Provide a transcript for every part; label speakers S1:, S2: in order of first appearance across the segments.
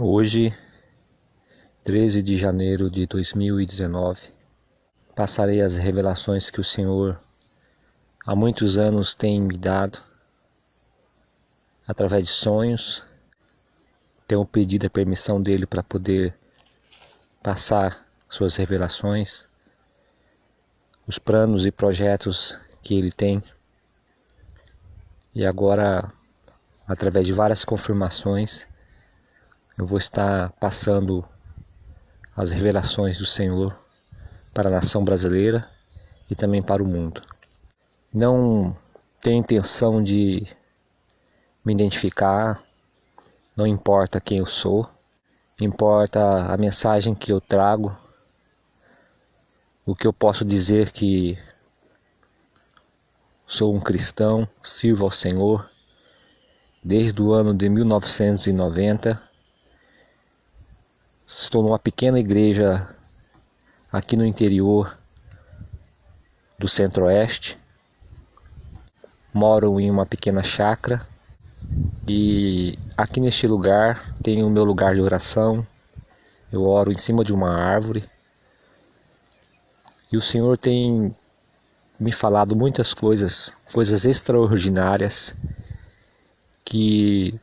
S1: Hoje, 13 de janeiro de 2019, passarei as revelações que o Senhor há muitos anos tem me dado através de sonhos. Tenho pedido a permissão dele para poder passar suas revelações, os planos e projetos que ele tem. E agora, através de várias confirmações, eu vou estar passando as revelações do Senhor para a nação brasileira e também para o mundo. Não tenho intenção de me identificar, não importa quem eu sou, importa a mensagem que eu trago, o que eu posso dizer que sou um cristão, sirvo ao Senhor desde o ano de 1990. Estou numa pequena igreja aqui no interior do Centro-Oeste. Moro em uma pequena chácara e aqui neste lugar tenho o meu lugar de oração. Eu oro em cima de uma árvore e o Senhor tem me falado muitas coisas extraordinárias que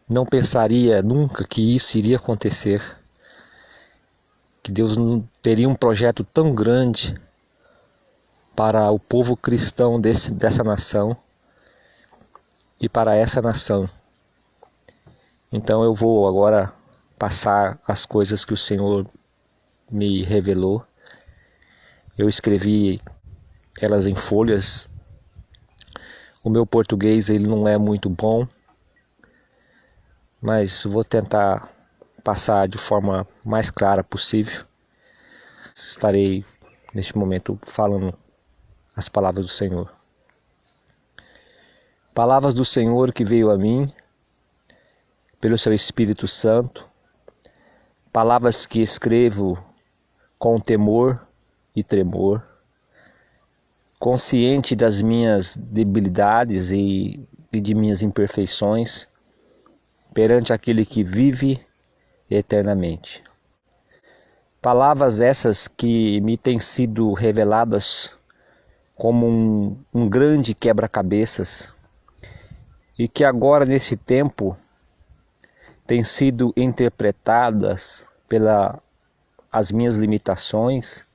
S1: não pensaria nunca que isso iria acontecer, que Deus não teria um projeto tão grande para o povo cristão dessa nação e para essa nação. Então eu vou agora passar as coisas que o Senhor me revelou. Eu escrevi elas em folhas. O meu português ele não é muito bom, mas vou tentar passar de forma mais clara possível. Estarei neste momento falando as palavras do Senhor. Palavras do Senhor que veio a mim pelo seu Espírito Santo, palavras que escrevo com temor e tremor, consciente das minhas debilidades e de minhas imperfeições, perante aquele que vive eternamente. Palavras essas que me têm sido reveladas como um grande quebra-cabeças e que agora nesse tempo têm sido interpretadas pelas minhas limitações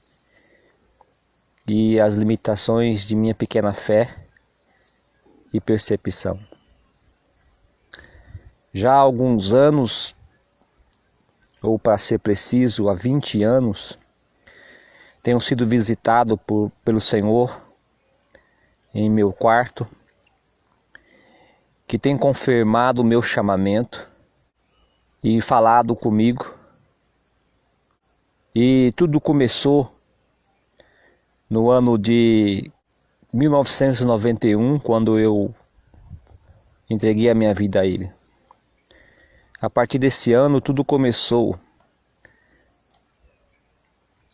S1: e as limitações de minha pequena fé e percepção. Já há alguns anos, ou para ser preciso, há 20 anos, tenho sido visitado pelo Senhor em meu quarto, que tem confirmado o meu chamamento e falado comigo. E tudo começou no ano de 1991, quando eu entreguei a minha vida a Ele. A partir desse ano tudo começou.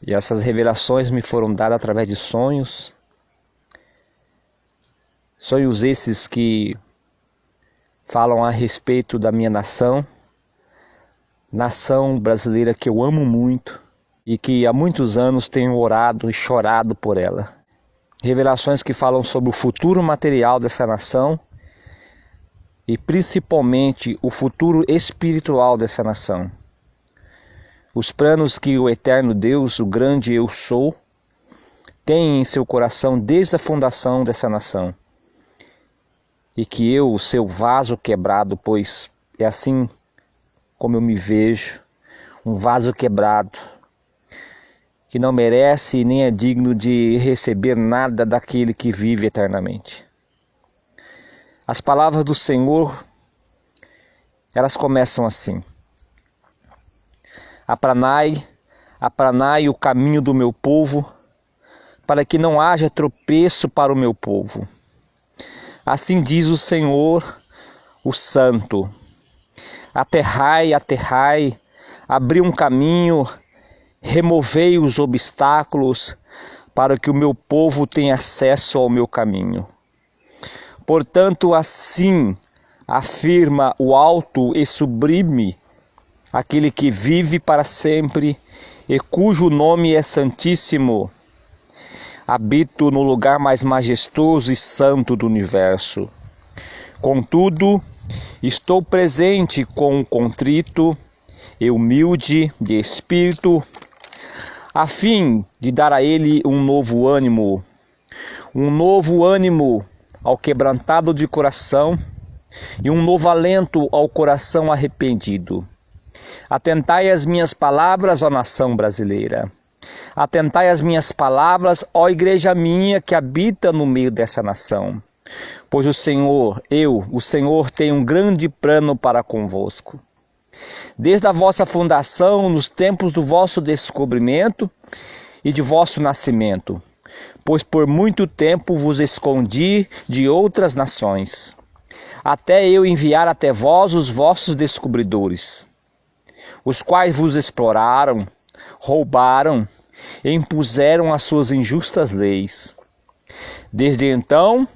S1: E essas revelações me foram dadas através de sonhos. Sonhos esses que falam a respeito da minha nação brasileira que eu amo muito e que há muitos anos tenho orado e chorado por ela. Revelações que falam sobre o futuro material dessa nação e principalmente o futuro espiritual dessa nação. Os planos que o eterno Deus, o grande Eu Sou, tem em seu coração desde a fundação dessa nação. E que eu, o seu vaso quebrado, pois é assim como eu me vejo, um vaso quebrado, que não merece nem é digno de receber nada daquele que vive eternamente. As palavras do Senhor, elas começam assim: apranai o caminho do meu povo, para que não haja tropeço para o meu povo. Assim diz o Senhor, o Santo. Aterrai, abri um caminho, removei os obstáculos, para que o meu povo tenha acesso ao meu caminho. Portanto, assim afirma o alto e sublime aquele que vive para sempre e cujo nome é Santíssimo. Habito no lugar mais majestoso e santo do universo. Contudo, estou presente com o contrito e humilde de espírito, a fim de dar a ele um novo ânimo ao quebrantado de coração e um novo alento ao coração arrependido. Atentai às minhas palavras, ó nação brasileira. Atentai às minhas palavras, ó igreja minha que habita no meio dessa nação. Pois o Senhor, o Senhor, tenho um grande plano para convosco. Desde a vossa fundação, nos tempos do vosso descobrimento e de vosso nascimento, pois por muito tempo vos escondi de outras nações, até eu enviar até vós os vossos descobridores, os quais vos exploraram, roubaram e impuseram as suas injustas leis. Desde então,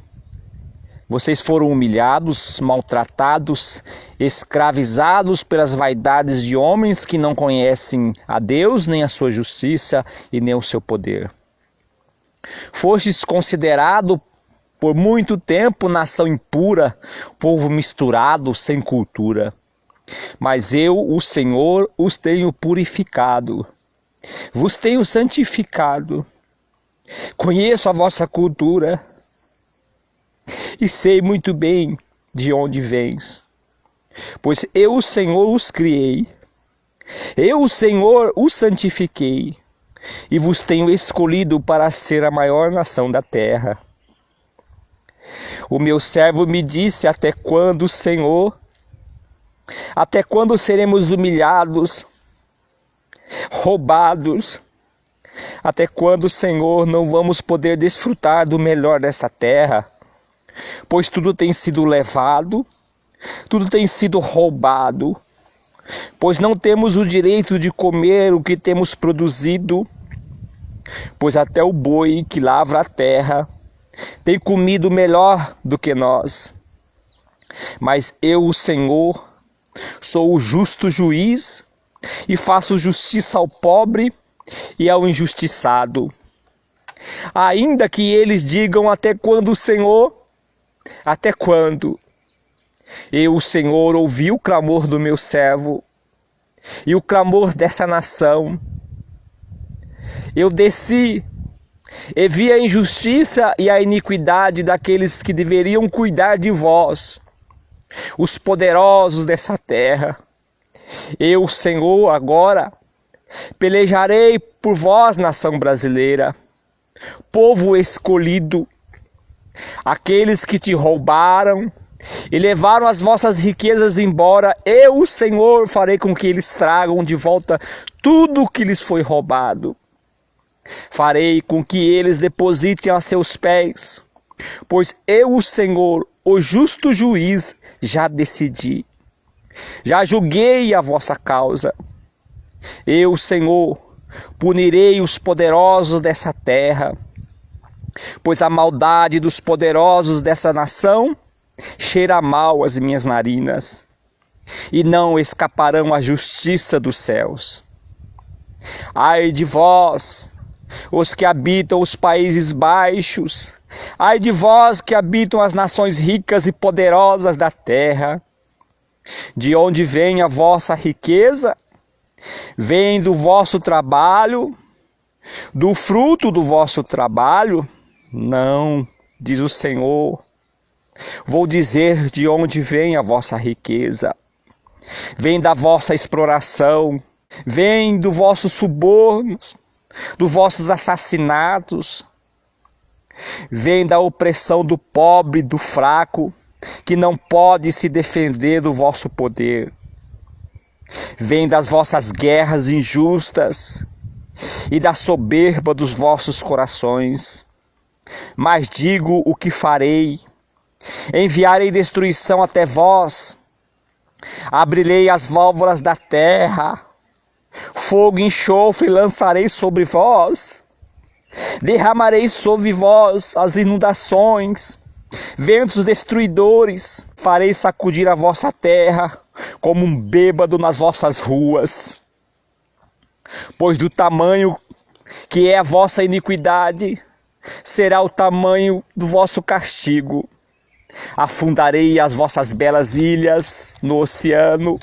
S1: vocês foram humilhados, maltratados, escravizados pelas vaidades de homens que não conhecem a Deus, nem a sua justiça e nem o seu poder. Fostes considerado por muito tempo nação impura, povo misturado, sem cultura. Mas eu, o Senhor, os tenho purificado, vos tenho santificado. Conheço a vossa cultura e sei muito bem de onde vens, pois eu, o Senhor, os criei. Eu, o Senhor, os santifiquei e vos tenho escolhido para ser a maior nação da terra. O meu servo me disse: até quando, Senhor? Até quando seremos humilhados, roubados? Até quando, Senhor, não vamos poder desfrutar do melhor dessa terra? Pois tudo tem sido levado, tudo tem sido roubado, pois não temos o direito de comer o que temos produzido, pois até o boi que lavra a terra tem comido melhor do que nós. Mas eu, o Senhor, sou o justo juiz e faço justiça ao pobre e ao injustiçado. Ainda que eles digam: até quando, Senhor? Até quando? Eu, o Senhor, ouvi o clamor do meu servo e o clamor dessa nação. Eu desci e vi a injustiça e a iniquidade daqueles que deveriam cuidar de vós, os poderosos dessa terra. Eu, Senhor, agora pelejarei por vós, nação brasileira, povo escolhido, aqueles que te roubaram e levaram as vossas riquezas embora. Eu, o Senhor, farei com que eles tragam de volta tudo o que lhes foi roubado. Farei com que eles depositem a seus pés, pois eu, o Senhor, o justo juiz, já decidi. Já julguei a vossa causa. Eu, Senhor, punirei os poderosos dessa terra, pois a maldade dos poderosos dessa nação cheira mal às minhas narinas, e não escaparão à justiça dos céus. Ai de vós, os que habitam os países baixos, ai de vós que habitam as nações ricas e poderosas da terra. De onde vem a vossa riqueza? Vem do vosso trabalho, do fruto do vosso trabalho? Não, diz o Senhor. Vou dizer de onde vem a vossa riqueza. Vem da vossa exploração, vem do vossos subornos, dos vossos assassinatos, vem da opressão do pobre, do fraco, que não pode se defender do vosso poder. Vem das vossas guerras injustas e da soberba dos vossos corações. Mas digo o que farei: enviarei destruição até vós, abrirei as válvulas da terra, fogo e enxofre lançarei sobre vós, derramarei sobre vós as inundações, ventos destruidores, farei sacudir a vossa terra como um bêbado nas vossas ruas. Pois do tamanho que é a vossa iniquidade, será o tamanho do vosso castigo. Afundarei as vossas belas ilhas no oceano,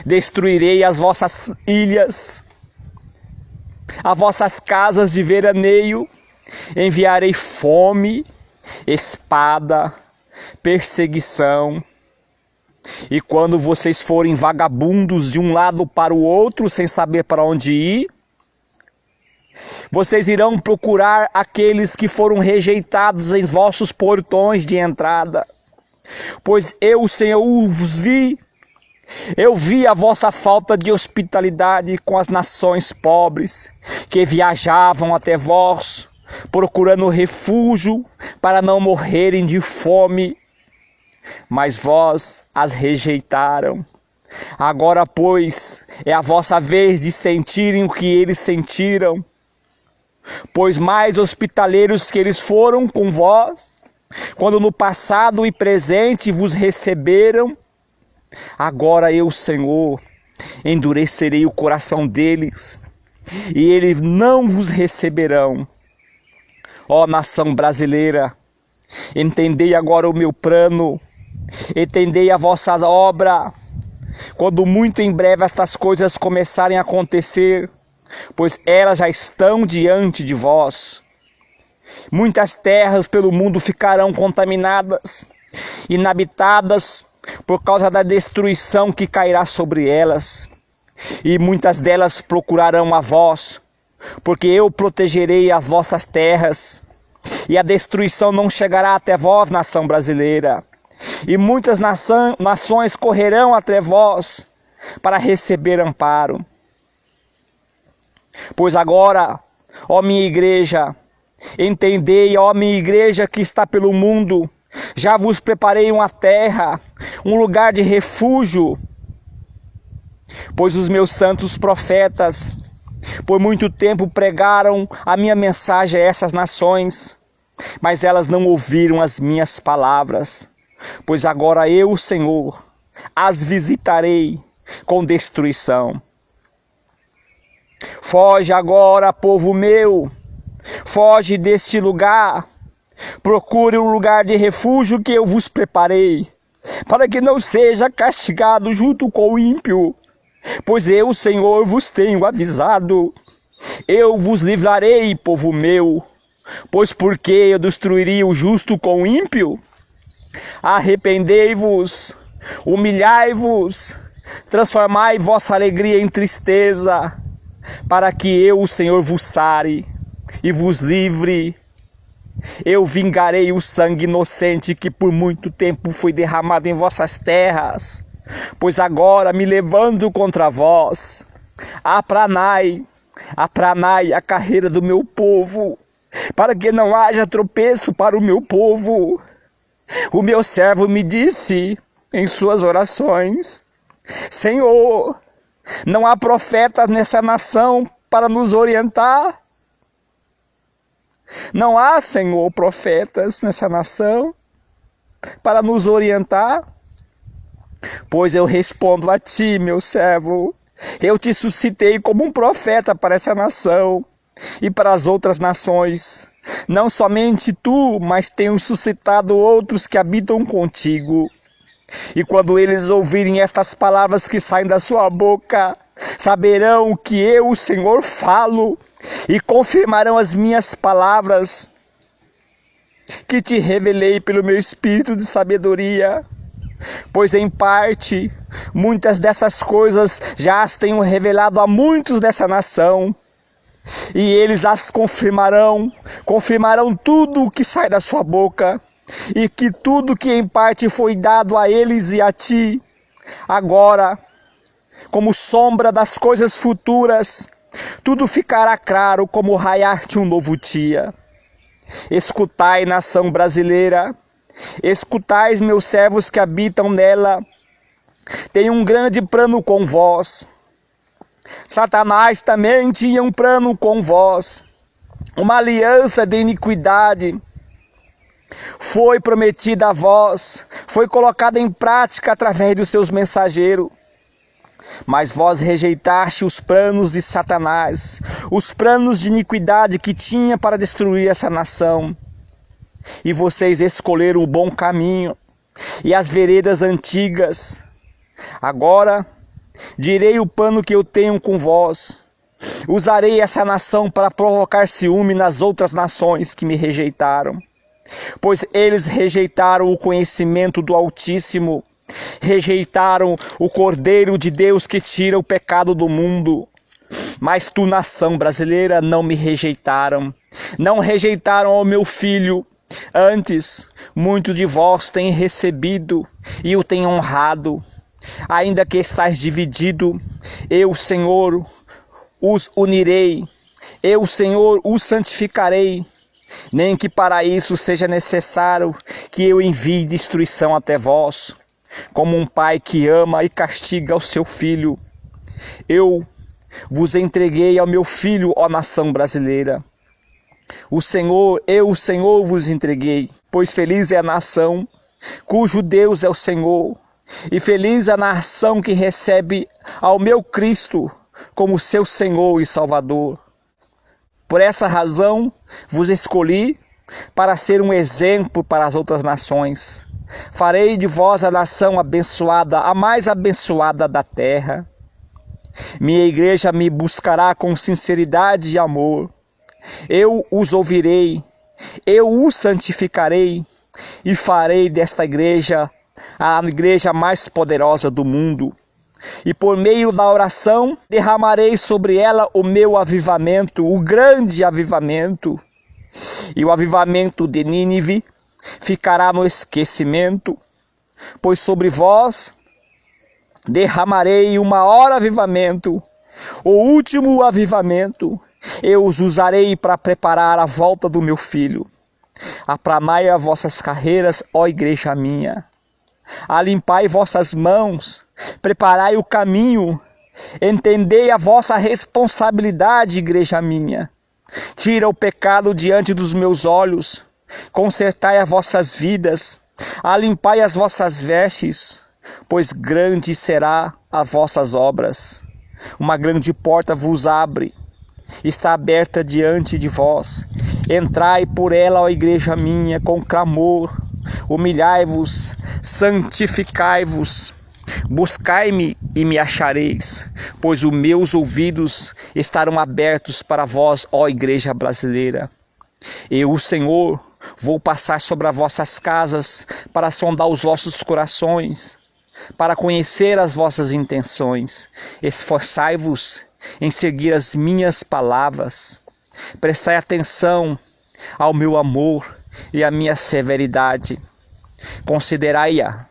S1: destruirei as vossas ilhas, as vossas casas de veraneio, enviarei fome, espada, perseguição. E quando vocês forem vagabundos de um lado para o outro, sem saber para onde ir, vocês irão procurar aqueles que foram rejeitados em vossos portões de entrada. Pois eu, Senhor, os vi. Eu vi a vossa falta de hospitalidade com as nações pobres, que viajavam até vós, procurando refúgio para não morrerem de fome. Mas vós as rejeitaram. Agora, pois, é a vossa vez de sentirem o que eles sentiram. Pois mais hospitaleiros que eles foram com vós, quando no passado e presente vos receberam, agora eu, Senhor, endurecerei o coração deles, e eles não vos receberão. Ó nação brasileira, entendei agora o meu plano, entendei a vossa obra, quando muito em breve estas coisas começarem a acontecer, pois elas já estão diante de vós. Muitas terras pelo mundo ficarão contaminadas, inabitadas, por causa da destruição que cairá sobre elas. E muitas delas procurarão a vós, porque eu protegerei as vossas terras, e a destruição não chegará até vós, nação brasileira. E muitas nações correrão até vós, para receber amparo. Pois agora, ó minha igreja, entendei, ó minha igreja que está pelo mundo, já vos preparei uma terra, um lugar de refúgio. Pois os meus santos profetas, por muito tempo pregaram a minha mensagem a essas nações, mas elas não ouviram as minhas palavras. Pois agora eu, Senhor, as visitarei com destruição. Foge agora, povo meu, foge deste lugar, procure um lugar de refúgio que eu vos preparei, para que não seja castigado junto com o ímpio, pois eu, Senhor, vos tenho avisado. Eu vos livrarei, povo meu, pois por que eu destruiria o justo com o ímpio? Arrependei-vos, humilhai-vos, transformai vossa alegria em tristeza, para que eu, o Senhor, vos sare e vos livre. Eu vingarei o sangue inocente que por muito tempo foi derramado em vossas terras, pois agora me levando contra vós. Apranai a carreira do meu povo, para que não haja tropeço para o meu povo. O meu servo me disse em suas orações: Senhor, não há profetas nessa nação para nos orientar? Não há, Senhor, profetas nessa nação para nos orientar? Pois eu respondo a ti, meu servo, eu te suscitei como um profeta para essa nação e para as outras nações. Não somente tu, mas tenho suscitado outros que habitam contigo. E quando eles ouvirem estas palavras que saem da sua boca, saberão que eu, o Senhor, falo, e confirmarão as minhas palavras, que te revelei pelo meu espírito de sabedoria. Pois em parte, muitas dessas coisas já as tenho revelado a muitos dessa nação, e eles as confirmarão tudo o que sai da sua boca, e que tudo que em parte foi dado a eles e a ti, agora, como sombra das coisas futuras, tudo ficará claro como o raiar de um novo dia. Escutai, nação brasileira, escutais, meus servos que habitam nela, tenho um grande plano com vós. Satanás também tinha um plano com vós, uma aliança de iniquidade. foi prometida a vós, foi colocada em prática através dos seus mensageiros. Mas vós rejeitaste os planos de Satanás, os planos de iniquidade que tinha para destruir essa nação. E vocês escolheram o bom caminho e as veredas antigas. Agora direi o plano que eu tenho com vós. Usarei essa nação para provocar ciúme nas outras nações que me rejeitaram. Pois eles rejeitaram o conhecimento do Altíssimo, rejeitaram o Cordeiro de Deus que tira o pecado do mundo. Mas tu, nação brasileira, não me rejeitaram, não rejeitaram ao meu filho. Antes, muito de vós tem recebido e o tem honrado. Ainda que estais dividido, eu, Senhor, os unirei, eu, Senhor, os santificarei. Nem que para isso seja necessário que eu envie destruição até vós, como um pai que ama e castiga o seu filho. Eu vos entreguei ao meu filho, ó nação brasileira. O Senhor vos entreguei, pois feliz é a nação cujo Deus é o Senhor, e feliz a nação que recebe ao meu Cristo como seu Senhor e Salvador. Por essa razão vos escolhi para ser um exemplo para as outras nações. Farei de vós a nação abençoada, a mais abençoada da terra. Minha igreja me buscará com sinceridade e amor. Eu os ouvirei, eu os santificarei e farei desta igreja a igreja mais poderosa do mundo. E por meio da oração derramarei sobre ela o meu avivamento, o grande avivamento. E o avivamento de Nínive ficará no esquecimento, pois sobre vós derramarei o maior avivamento, o último avivamento. Eu os usarei para preparar a volta do meu filho. Aplanai as vossas carreiras, ó igreja minha. Alimpai vossas mãos, preparai o caminho, entendei a vossa responsabilidade, igreja minha. Tira o pecado diante dos meus olhos, consertai as vossas vidas, alimpai as vossas vestes, pois grande será as vossas obras. Uma grande porta vos abre, está aberta diante de vós. Entrai por ela, ó igreja minha, com clamor. Humilhai-vos, santificai-vos, buscai-me e me achareis, pois os meus ouvidos estarão abertos para vós, ó igreja brasileira. Eu, o Senhor, vou passar sobre as vossas casas para sondar os vossos corações, para conhecer as vossas intenções. Esforçai-vos em seguir as minhas palavras. Prestai atenção ao meu amor e à minha severidade. Considerai-a.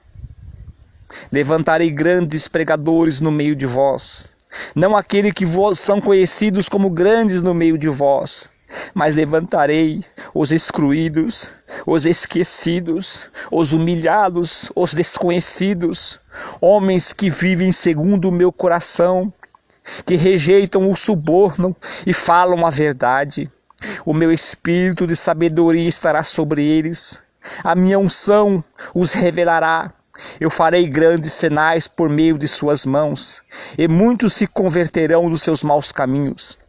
S1: Levantarei grandes pregadores no meio de vós, não aqueles que são conhecidos como grandes no meio de vós, mas levantarei os excluídos, os esquecidos, os humilhados, os desconhecidos, homens que vivem segundo o meu coração, que rejeitam o suborno e falam a verdade. O meu espírito de sabedoria estará sobre eles, a minha unção os revelará. Eu farei grandes sinais por meio de suas mãos, e muitos se converterão dos seus maus caminhos.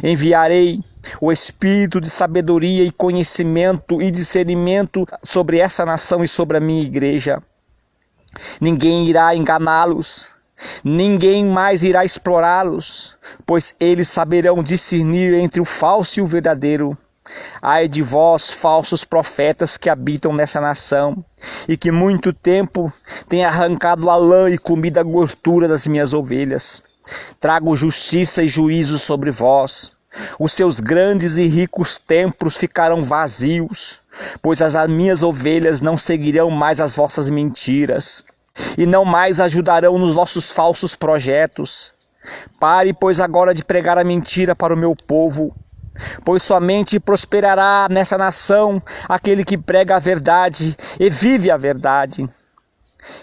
S1: Enviarei o espírito de sabedoria e conhecimento e discernimento sobre essa nação e sobre a minha igreja. Ninguém irá enganá-los, ninguém mais irá explorá-los, pois eles saberão discernir entre o falso e o verdadeiro. Ai de vós, falsos profetas que habitam nessa nação, e que muito tempo têm arrancado a lã e comido a gordura das minhas ovelhas. Trago justiça e juízo sobre vós. Os seus grandes e ricos templos ficarão vazios, pois as minhas ovelhas não seguirão mais as vossas mentiras, e não mais ajudarão nos vossos falsos projetos. Pare, pois, agora de pregar a mentira para o meu povo, pois somente prosperará nessa nação aquele que prega a verdade e vive a verdade.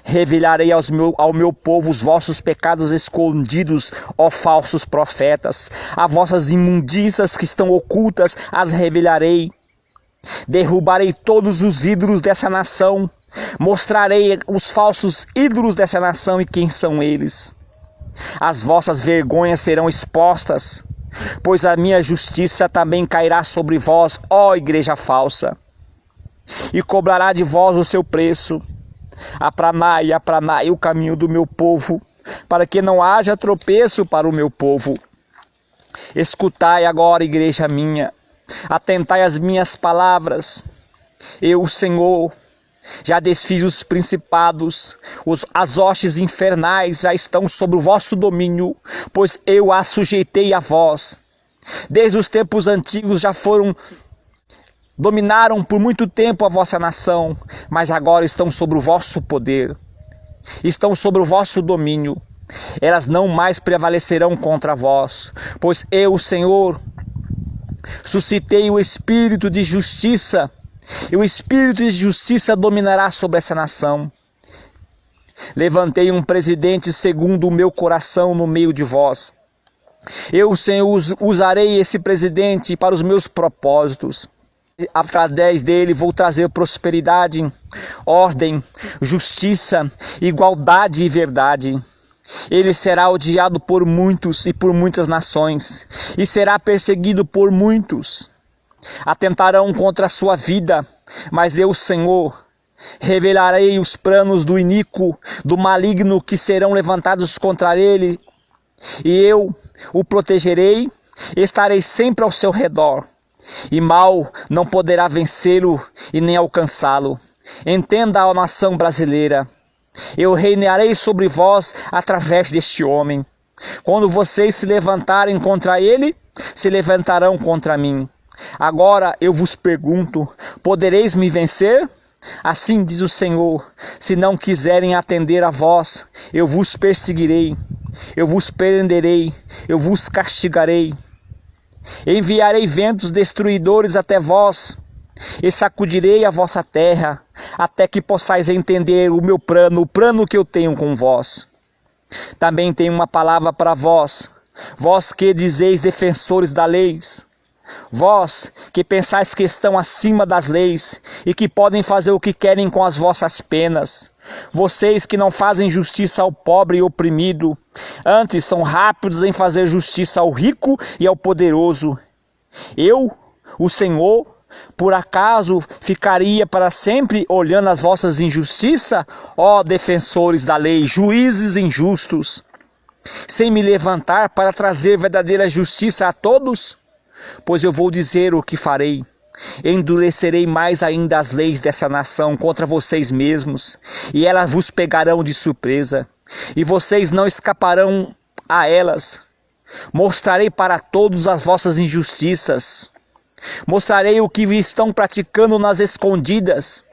S1: Revelarei ao meu povo os vossos pecados escondidos, ó falsos profetas. As vossas imundícias que estão ocultas as revelarei. Derrubarei todos os ídolos dessa nação. Mostrarei os falsos ídolos dessa nação e quem são eles. As vossas vergonhas serão expostas, pois a minha justiça também cairá sobre vós, ó igreja falsa, e cobrará de vós o seu preço. Apranai o caminho do meu povo, para que não haja tropeço para o meu povo. Escutai agora, igreja minha, atentai às minhas palavras. Eu, o Senhor, já desfiz os principados, as hostes infernais já estão sob o vosso domínio, pois eu as sujeitei a vós. Desde os tempos antigos dominaram por muito tempo a vossa nação, mas agora estão sob o vosso poder, estão sob o vosso domínio. Elas não mais prevalecerão contra vós, pois eu, o Senhor, suscitei o espírito de justiça, e o espírito de justiça dominará sobre essa nação. Levantei um presidente segundo o meu coração no meio de vós. Eu, Senhor, usarei esse presidente para os meus propósitos. Através dele vou trazer prosperidade, ordem, justiça, igualdade e verdade. Ele será odiado por muitos e por muitas nações, e será perseguido por muitos. Atentarão contra a sua vida, mas eu, Senhor, revelarei os planos do iníquo, do maligno que serão levantados contra ele, e eu o protegerei, estarei sempre ao seu redor, e mal não poderá vencê-lo e nem alcançá-lo. Entenda, ó nação brasileira, eu reinarei sobre vós através deste homem. Quando vocês se levantarem contra ele, se levantarão contra mim. Agora eu vos pergunto, podereis me vencer? Assim diz o Senhor, se não quiserem atender a vós, eu vos perseguirei, eu vos prenderei, eu vos castigarei. Enviarei ventos destruidores até vós, e sacudirei a vossa terra, até que possais entender o meu plano, o plano que eu tenho com vós. Também tenho uma palavra para vós, vós que dizeis defensores da lei, vós que pensais que estão acima das leis e que podem fazer o que querem com as vossas penas, vocês que não fazem justiça ao pobre e oprimido, antes são rápidos em fazer justiça ao rico e ao poderoso. Eu, o Senhor, por acaso ficaria para sempre olhando as vossas injustiças, ó defensores da lei, juízes injustos, sem me levantar para trazer verdadeira justiça a todos? Pois eu vou dizer o que farei. Endurecerei mais ainda as leis dessa nação contra vocês mesmos, e elas vos pegarão de surpresa, e vocês não escaparão a elas. Mostrarei para todos as vossas injustiças. Mostrarei o que estão praticando nas escondidas.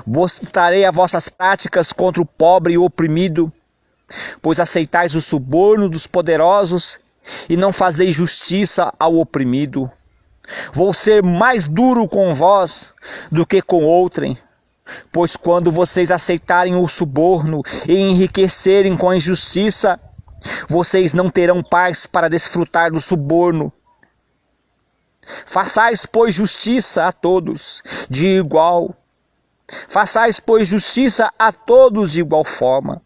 S1: Mostrarei as vossas práticas contra o pobre e o oprimido, pois aceitais o suborno dos poderosos e não fazeis justiça ao oprimido. Vou ser mais duro com vós do que com outrem, pois quando vocês aceitarem o suborno e enriquecerem com a injustiça, vocês não terão paz para desfrutar do suborno. Façais, pois, justiça a todos de igual. Façais, pois, justiça a todos de igual forma.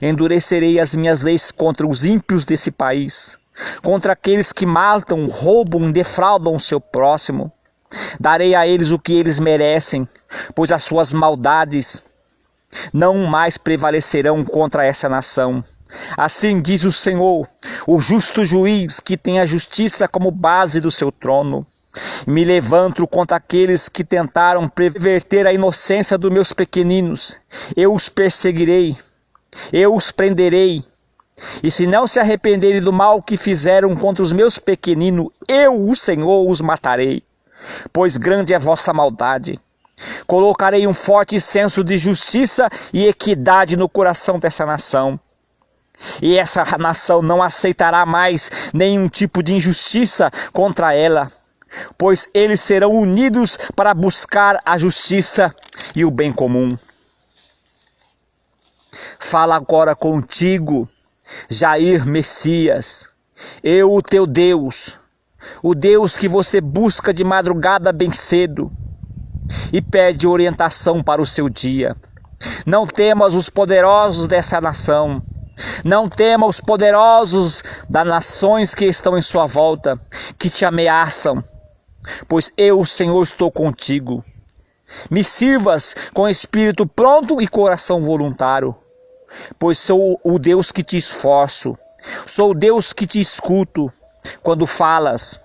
S1: Endurecerei as minhas leis contra os ímpios desse país, contra aqueles que matam, roubam, defraudam o seu próximo. Darei a eles o que eles merecem, pois as suas maldades não mais prevalecerão contra essa nação. Assim diz o Senhor, o justo juiz que tem a justiça como base do seu trono. Me levanto contra aqueles que tentaram perverter a inocência dos meus pequeninos. Eu os perseguirei, eu os prenderei. E se não se arrependerem do mal que fizeram contra os meus pequeninos, eu, o Senhor, os matarei, pois grande é vossa maldade. Colocarei um forte senso de justiça e equidade no coração dessa nação. E essa nação não aceitará mais nenhum tipo de injustiça contra ela, pois eles serão unidos para buscar a justiça e o bem comum. Fala agora contigo, Jair Messias, eu, o teu Deus, o Deus que você busca de madrugada bem cedo e pede orientação para o seu dia. Não temas os poderosos dessa nação. Não tema os poderosos das nações que estão em sua volta, que te ameaçam, pois eu, Senhor, estou contigo. Me sirvas com espírito pronto e coração voluntário, pois sou o Deus que te esforço, sou o Deus que te escuto quando falas.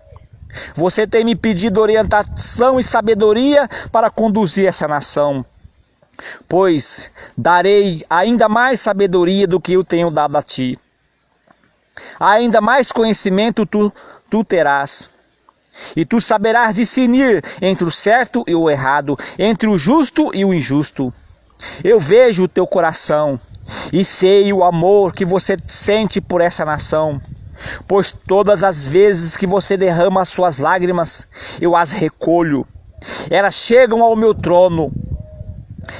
S1: Você tem me pedido orientação e sabedoria para conduzir essa nação, pois darei ainda mais sabedoria do que eu tenho dado a ti. Ainda mais conhecimento tu terás. E tu saberás discernir entre o certo e o errado, entre o justo e o injusto. Eu vejo o teu coração e sei o amor que você sente por essa nação. Pois todas as vezes que você derrama as suas lágrimas, eu as recolho. Elas chegam ao meu trono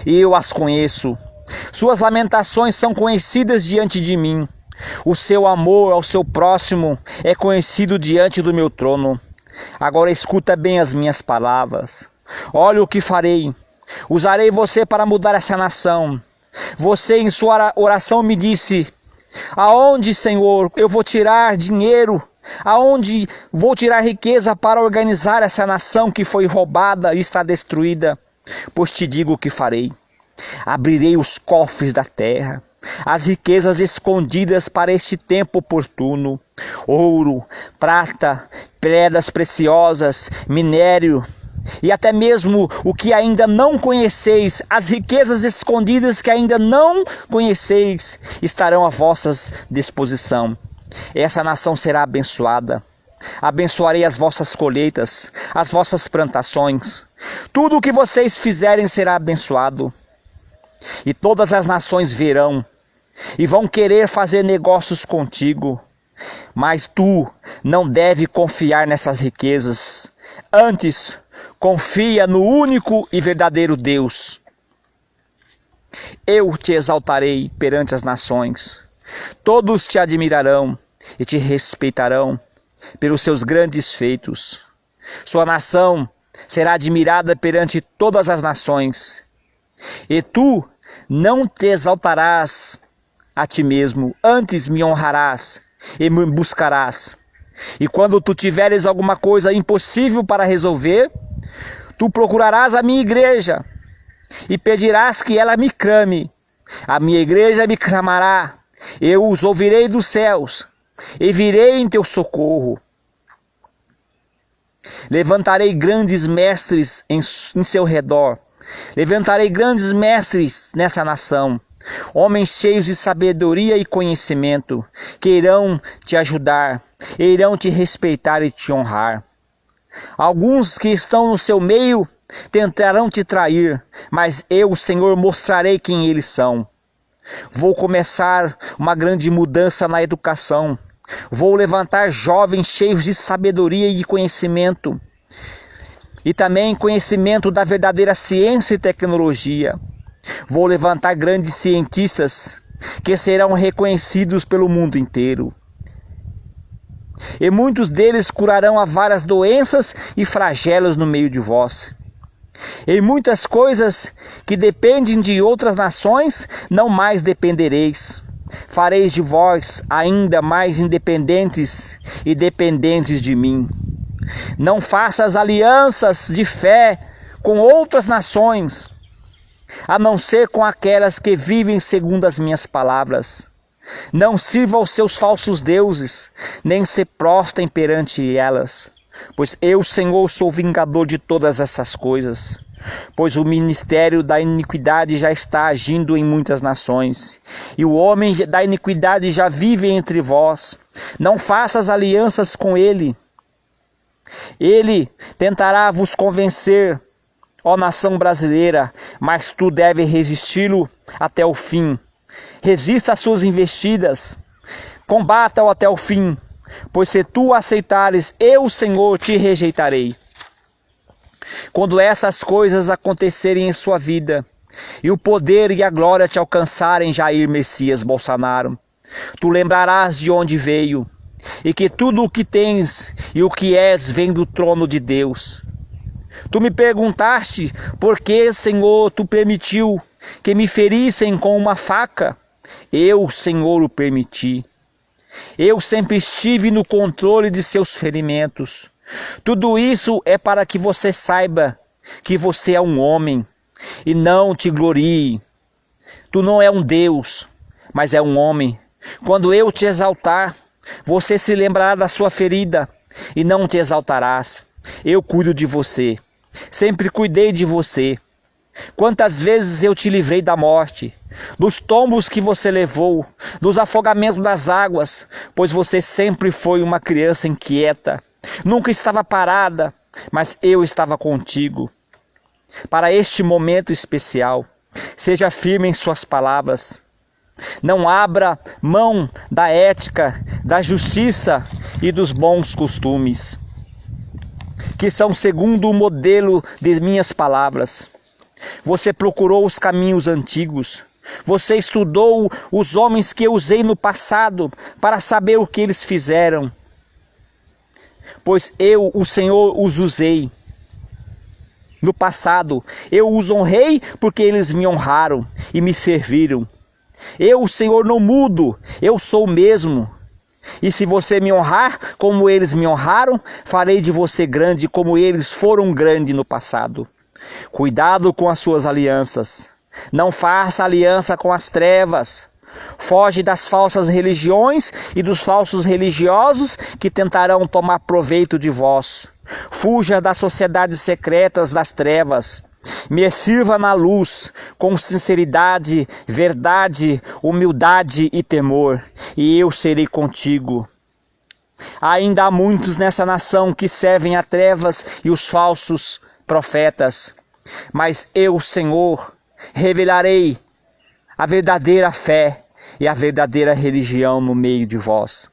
S1: e eu as conheço. Suas lamentações são conhecidas diante de mim. O seu amor ao seu próximo é conhecido diante do meu trono. Agora escuta bem as minhas palavras. Olha o que farei. Usarei você para mudar essa nação. Você em sua oração me disse: aonde, Senhor, eu vou tirar dinheiro? Aonde vou tirar riqueza para organizar essa nação que foi roubada e está destruída? Pois te digo o que farei. Abrirei os cofres da terra, as riquezas escondidas para este tempo oportuno: ouro, prata, pedras preciosas, minério e até mesmo o que ainda não conheceis, as riquezas escondidas que ainda não conheceis, estarão à vossa disposição. Essa nação será abençoada. Abençoarei as vossas colheitas, as vossas plantações. Tudo o que vocês fizerem será abençoado. E todas as nações verão e vão querer fazer negócios contigo. Mas tu não deve confiar nessas riquezas. Antes, confia no único e verdadeiro Deus. Eu te exaltarei perante as nações. Todos te admirarão e te respeitarão pelos seus grandes feitos. Sua nação será admirada perante todas as nações. E tu não te exaltarás a ti mesmo, antes me honrarás e me buscarás. E quando tu tiveres alguma coisa impossível para resolver, tu procurarás a minha igreja e pedirás que ela me clame. A minha igreja me clamará, eu os ouvirei dos céus e virei em teu socorro. Levantarei grandes mestres em seu redor. Levantarei grandes mestres nessa nação, homens cheios de sabedoria e conhecimento, que irão te ajudar, irão te respeitar e te honrar. Alguns que estão no seu meio tentarão te trair, mas eu, Senhor, mostrarei quem eles são. Vou começar uma grande mudança na educação. Vou levantar jovens cheios de sabedoria e de conhecimento, e também conhecimento da verdadeira ciência e tecnologia. Vou levantar grandes cientistas que serão reconhecidos pelo mundo inteiro. E muitos deles curarão a várias doenças e flagelos no meio de vós. Em muitas coisas que dependem de outras nações, não mais dependereis. Fareis de vós ainda mais independentes e dependentes de mim. Não faças alianças de fé com outras nações, a não ser com aquelas que vivem segundo as minhas palavras. Não sirva aos seus falsos deuses, nem se prostrem perante elas, pois eu, Senhor, sou vingador de todas essas coisas. Pois o ministério da iniquidade já está agindo em muitas nações, e o homem da iniquidade já vive entre vós. Não faças alianças com ele. Ele tentará vos convencer, ó nação brasileira, mas tu deve resisti-lo até o fim. Resista às suas investidas, combata-o até o fim, pois se tu aceitares, eu, Senhor, te rejeitarei. Quando essas coisas acontecerem em sua vida, e o poder e a glória te alcançarem, Jair Messias Bolsonaro, tu lembrarás de onde veio, e que tudo o que tens e o que és vem do trono de Deus. Tu me perguntaste por que, Senhor, tu permitiu que me ferissem com uma faca. Eu, Senhor, o permiti. Eu sempre estive no controle de seus ferimentos. Tudo isso é para que você saiba que você é um homem e não te glorie. Tu não é um Deus, mas é um homem. Quando eu te exaltar, você se lembrará da sua ferida e não te exaltarás. Eu cuido de você. Sempre cuidei de você. Quantas vezes eu te livrei da morte, dos tombos que você levou, dos afogamentos das águas, pois você sempre foi uma criança inquieta. Nunca estava parada, mas eu estava contigo. Para este momento especial, seja firme em suas palavras. Não abra mão da ética, da justiça e dos bons costumes, que são segundo o modelo de minhas palavras. Você procurou os caminhos antigos. Você estudou os homens que eu usei no passado para saber o que eles fizeram. Pois eu, o Senhor, os usei. No passado, eu os honrei porque eles me honraram e me serviram. Eu, o Senhor, não mudo, eu sou o mesmo. E se você me honrar como eles me honraram, farei de você grande como eles foram grandes no passado. Cuidado com as suas alianças. Não faça aliança com as trevas. Foge das falsas religiões e dos falsos religiosos que tentarão tomar proveito de vós. Fuja das sociedades secretas das trevas. Me sirva na luz, com sinceridade, verdade, humildade e temor, e eu serei contigo. Ainda há muitos nessa nação que servem a trevas e os falsos profetas, mas eu, Senhor, revelarei a verdadeira fé e a verdadeira religião no meio de vós.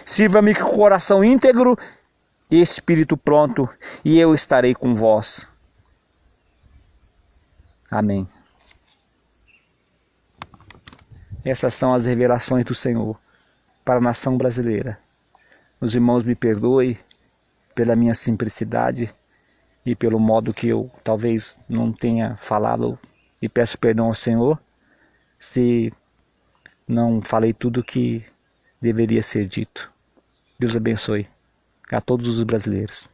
S1: Sirva-me com coração íntegro e espírito pronto, e eu estarei com vós. Amém. Essas são as revelações do Senhor para a nação brasileira. Os irmãos me perdoem pela minha simplicidade e pelo modo que eu talvez não tenha falado, e peço perdão ao Senhor se não falei tudo o que deveria ser dito. Deus abençoe a todos os brasileiros.